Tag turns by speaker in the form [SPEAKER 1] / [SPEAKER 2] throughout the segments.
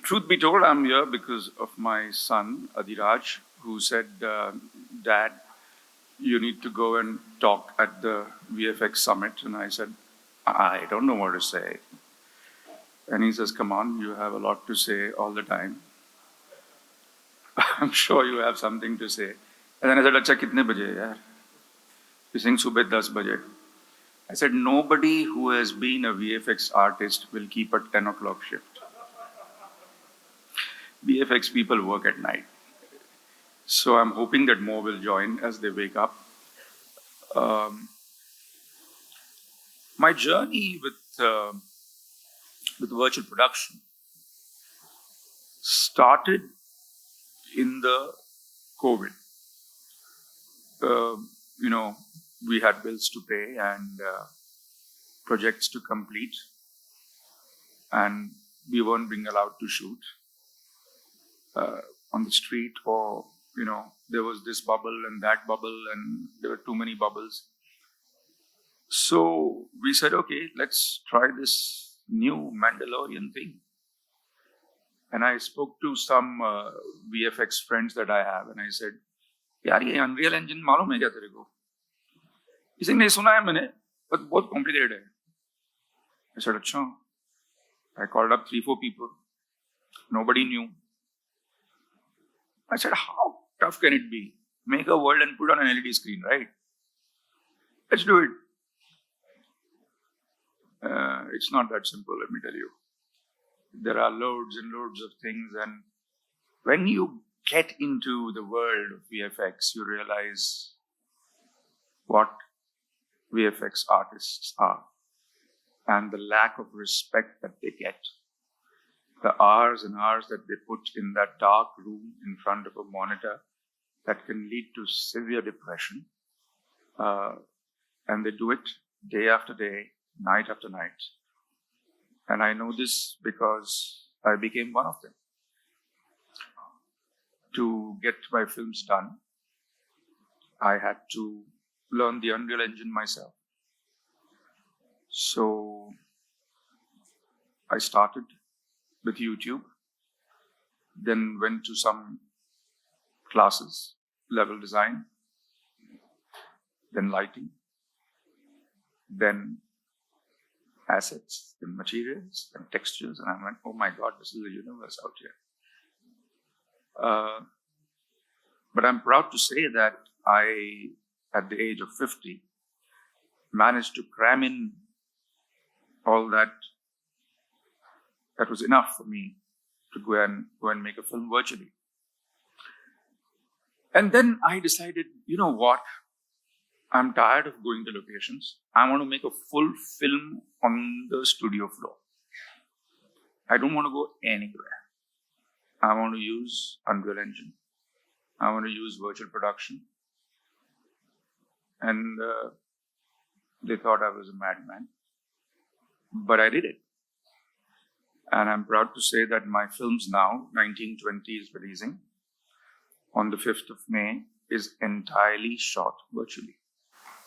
[SPEAKER 1] Truth be told, I'm here because of my son, Adiraj, who said, Dad, you need to go and talk at the VFX Summit. And I said, I don't know what to say. And he says, come on, you have a lot to say all the time. I'm sure you have something to say. And then I said, Acha, kitne baje, yaar? He's saying, subah 10 baje. I said, nobody who has been a VFX artist will keep a 10 o'clock shift. VFX people work at night. So I'm hoping that more will join as they wake up. My journey with virtual production started in the COVID. We had bills to pay and projects to complete, and we weren't being allowed to shoot on the street, or there was this bubble and that bubble, and there were too many bubbles. So we said, okay, let's try this new Mandalorian thing. And I spoke to some VFX friends that I have, and I said, yaar, ye Unreal Engine मालूम है क्या तेरे को? He said, नहीं सुना है मैंने, but बहुत complicated है. I said, अच्छा. I called up 3-4 people. Nobody knew. I said, how tough can it be? Make a world and put on an LED screen, right? Let's do it. It's not that simple, let me tell you. There are loads and loads of things, and when you get into the world of VFX, you realize what VFX artists are and the lack of respect that they get. The hours and hours that they put in that dark room in front of a monitor that can lead to severe depression. And they do it day after day, night after night. And I know this because I became one of them. To get my films done, I had to learn the Unreal Engine myself. So I started with YouTube, then went to some classes, level design, then lighting, then assets, then materials, then textures, and I went, oh my God, this is a universe out here. But I'm proud to say that I, at the age of 50, managed to cram in all that was enough for me to go and make a film virtually. And then I decided, you know what? I'm tired of going to locations. I want to make a full film on the studio floor. I don't want to go anywhere. I want to use Unreal Engine. I want to use virtual production. And they thought I was a madman. But I did it. And I'm proud to say that my films now, 1920 is releasing, on the 5th of May, is entirely shot virtually.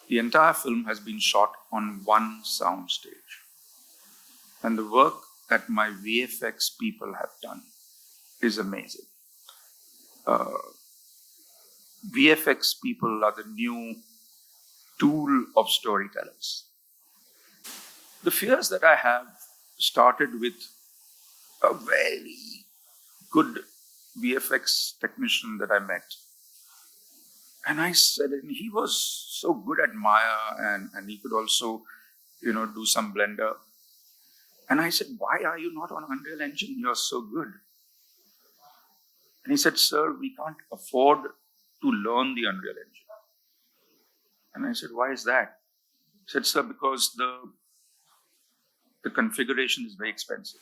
[SPEAKER 1] The entire film has been shot on one sound stage. And the work that my VFX people have done is amazing. VFX people are the new tool of storytellers. The fears that I have started with a very good VFX technician that I met. And I said, and he was so good at Maya, and he could also, do some Blender. And I said, why are you not on Unreal Engine? You're so good. And he said, sir, we can't afford to learn the Unreal Engine. And I said, why is that? He said, sir, because the configuration is very expensive.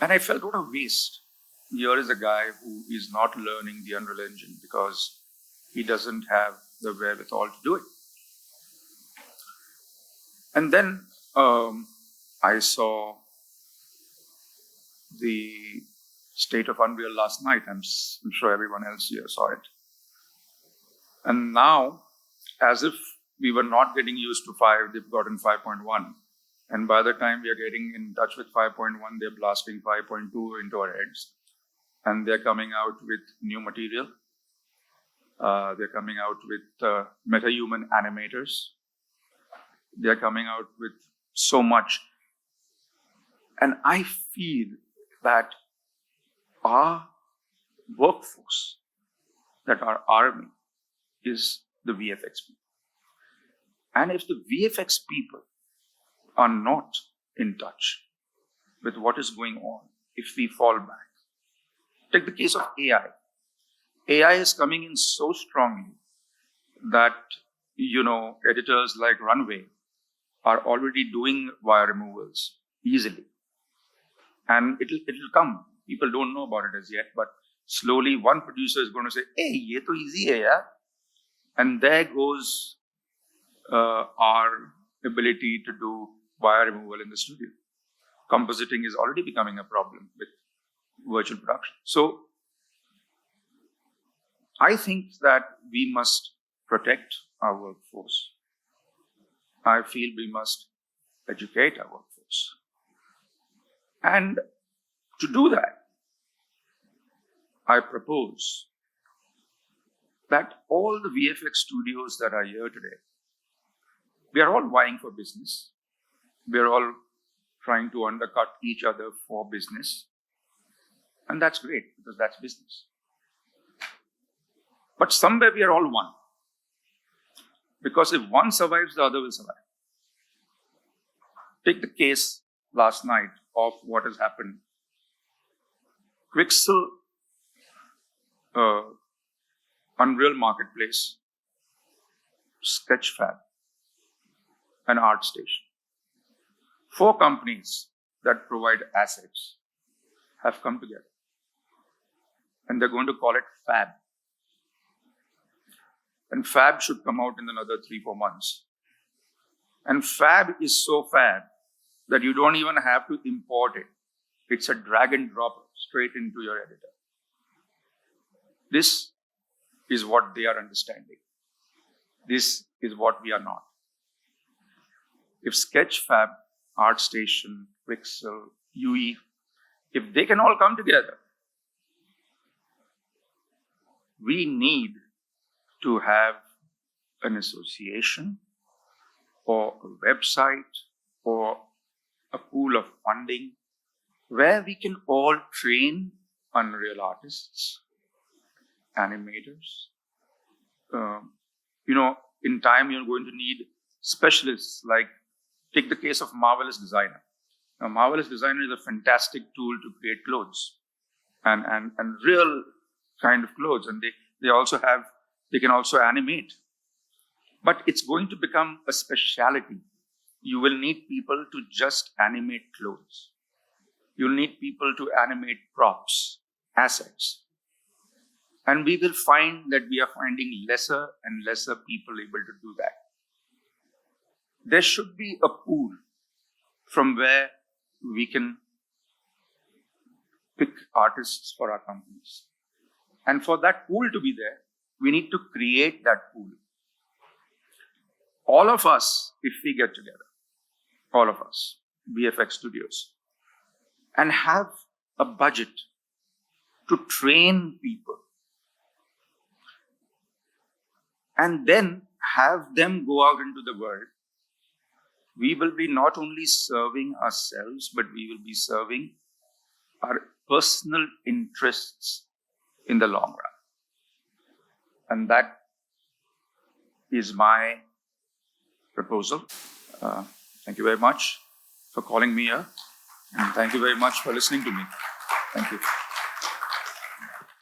[SPEAKER 1] And I felt, what a waste. Here is a guy who is not learning the Unreal Engine because he doesn't have the wherewithal to do it. And then I saw the state of Unreal last night. I'm sure everyone else here saw it. And now, as if we were not getting used to 5, they've gotten 5.1. And by the time we are getting in touch with 5.1, they're blasting 5.2 into our heads. And they're coming out with new material. They're coming out with meta-human animators. They're coming out with so much. And I feel that our workforce, that our army, is the VFX people. And if the VFX people are not in touch with what is going on, if we fall back, take the case of AI. AI is coming in so strongly that, editors like Runway are already doing wire removals easily. And it'll come. People don't know about it as yet, but slowly one producer is going to say, hey, ye to easy hai yaar. And there goes our ability to do wire removal in the studio. Compositing is already becoming a problem with virtual production. So I think that we must protect our workforce. I feel we must educate our workforce. And to do that, I propose that all the VFX studios that are here today, we are all vying for business. We are all trying to undercut each other for business. And that's great, because that's business. But somewhere we are all one. Because if one survives, the other will survive. Take the case last night of what has happened. Quixel, Unreal Marketplace, Sketchfab, and ArtStation. 4 companies that provide assets have come together. And they're going to call it Fab. And Fab should come out in another 3-4 months. And Fab is so fab that you don't even have to import it. It's a drag and drop straight into your editor. This is what they are understanding. This is what we are not. If Sketchfab, ArtStation, Quixel, UE, if they can all come together, we need to have an association or a website or a pool of funding where we can all train Unreal artists, animators. In time you're going to need specialists, like take the case of Marvelous Designer. Now, Marvelous Designer is a fantastic tool to create clothes and real kind of clothes. And they can also animate. But it's going to become a specialty. You will need people to just animate clothes. You'll need people to animate props, assets. And we will find that we are finding lesser and lesser people able to do that. There should be a pool from where we can pick artists for our companies. And for that pool to be there, we need to create that pool. All of us, if we get together, all of us, VFX studios, and have a budget to train people, and then have them go out into the world, we will be not only serving ourselves, but we will be serving our personal interests in the long run. And that is my proposal. Thank you very much for calling me here. And thank you very much for listening to me. Thank you.